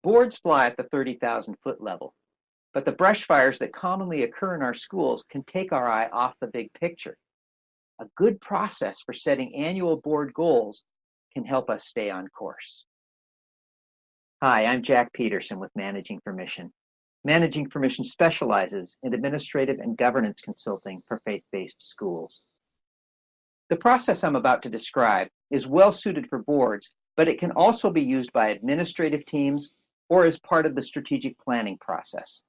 Boards fly at the 30,000-foot level, but the brush fires that commonly occur in our schools can take our eye off the big picture. A good process for setting annual board goals can help us stay on course. Hi, I'm Jack Peterson with Managing for Mission. Managing for Mission specializes in administrative and governance consulting for faith-based schools. The process I'm about to describe is well suited for boards, but it can also be used by administrative teams or as part of the strategic planning process.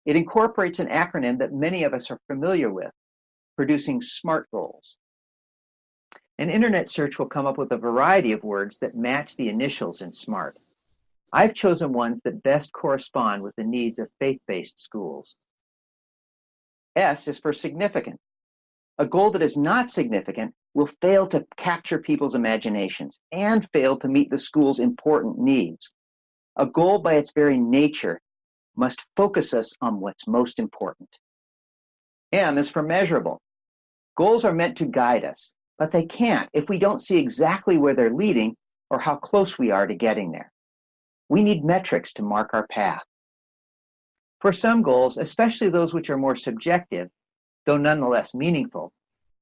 It incorporates an acronym that many of us are familiar with, producing SMART goals. An internet search will come up with a variety of words that match the initials in SMART. I've chosen ones that best correspond with the needs of faith-based schools. S is for significant. A goal that is not significant will fail to capture people's imaginations and fail to meet the school's important needs. A goal by its very nature must focus us on what's most important. M is for measurable. Goals are meant to guide us, but they can't if we don't see exactly where they're leading or how close we are to getting there. We need metrics to mark our path. For some goals, especially those which are more subjective, though nonetheless meaningful,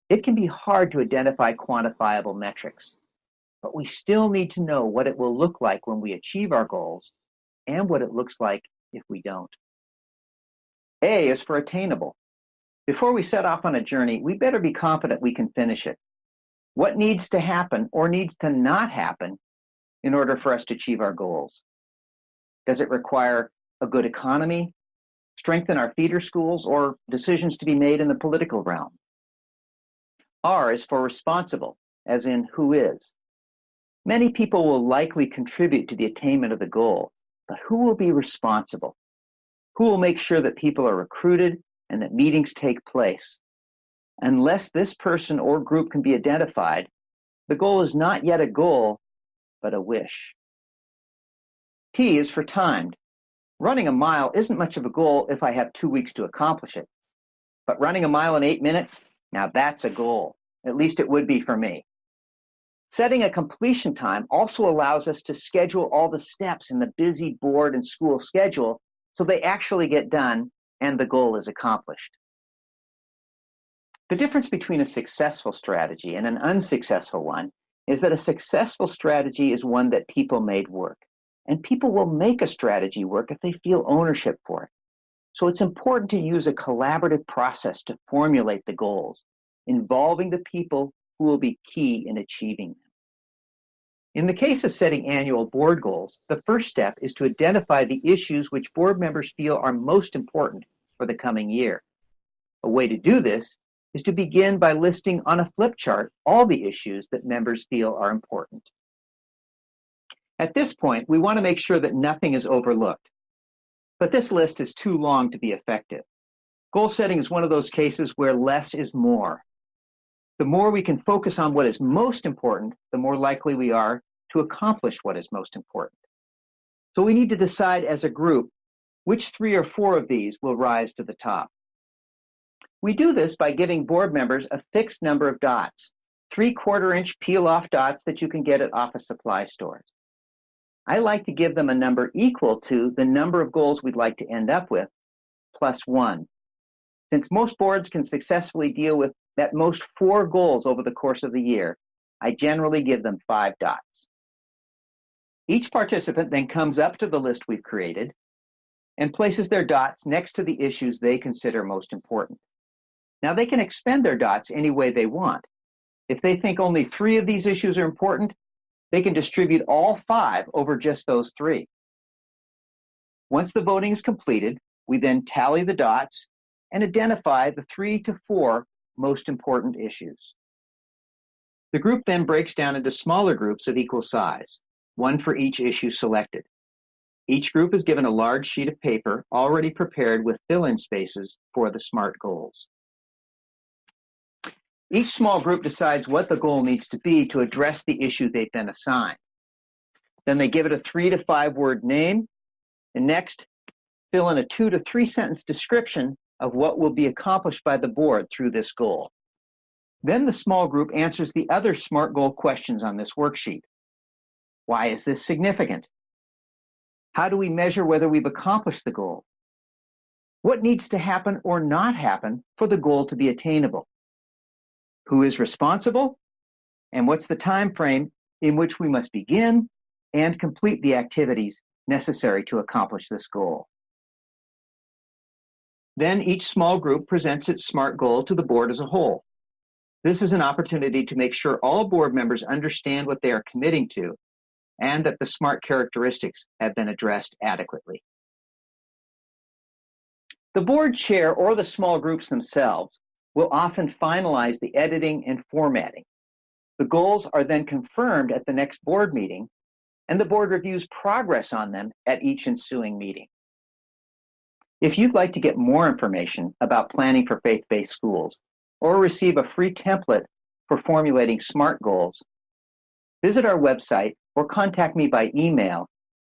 it can be hard to identify quantifiable metrics. But we still need to know what it will look like when we achieve our goals and what it looks like if we don't. A is for attainable. Before we set off on a journey, we better be confident we can finish it. What needs to happen or needs to not happen in order for us to achieve our goals? Does it require a good economy, strength in our feeder schools, or decisions to be made in the political realm? R is for responsible, as in who is. Many people will likely contribute to the attainment of the goal, but who will be responsible? Who will make sure that people are recruited and that meetings take place? Unless this person or group can be identified, the goal is not yet a goal, but a wish. T is for timed. Running a mile isn't much of a goal if I have 2 weeks to accomplish it. But running a mile in 8 minutes, now that's a goal. At least it would be for me. Setting a completion time also allows us to schedule all the steps in the busy board and school schedule so they actually get done and the goal is accomplished. The difference between a successful strategy and an unsuccessful one is that a successful strategy is one that people made work. And people will make a strategy work if they feel ownership for it. So it's important to use a collaborative process to formulate the goals, involving the people who will be key in achieving them. In the case of setting annual board goals, the first step is to identify the issues which board members feel are most important for the coming year. A way to do this is to begin by listing on a flip chart all the issues that members feel are important. At this point, we want to make sure that nothing is overlooked. But this list is too long to be effective. Goal setting is one of those cases where less is more. The more we can focus on what is most important, the more likely we are to accomplish what is most important. So we need to decide as a group which 3 or 4 of these will rise to the top. We do this by giving board members a fixed number of dots, 3/4-inch peel-off dots that you can get at office supply stores. I like to give them a number equal to the number of goals we'd like to end up with, plus 1. Since most boards can successfully deal with at most 4 goals over the course of the year, I generally give them 5 dots. Each participant then comes up to the list we've created and places their dots next to the issues they consider most important. Now they can expend their dots any way they want. If they think only 3 of these issues are important, they can distribute all 5 over just those 3. Once the voting is completed, we then tally the dots and identify the 3 to 4 most important issues. The group then breaks down into smaller groups of equal size, 1 for each issue selected. Each group is given a large sheet of paper already prepared with fill-in spaces for the SMART goals. Each small group decides what the goal needs to be to address the issue they've been assigned. Then they give it a 3 to 5 word name, and next fill in a 2 to 3 sentence description of what will be accomplished by the board through this goal. Then the small group answers the other SMART goal questions on this worksheet. Why is this significant? How do we measure whether we've accomplished the goal? What needs to happen or not happen for the goal to be attainable? Who is responsible? And what's the time frame in which we must begin and complete the activities necessary to accomplish this goal? Then each small group presents its SMART goal to the board as a whole. This is an opportunity to make sure all board members understand what they are committing to and that the SMART characteristics have been addressed adequately. The board chair or the small groups themselves will often finalize the editing and formatting. The goals are then confirmed at the next board meeting, and the board reviews progress on them at each ensuing meeting. If you'd like to get more information about planning for faith-based schools or receive a free template for formulating SMART goals, visit our website or contact me by email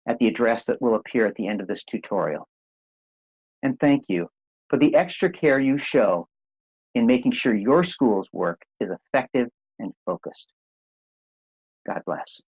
at the address that will appear at the end of this tutorial. And thank you for the extra care you show in making sure your school's work is effective and focused. God bless.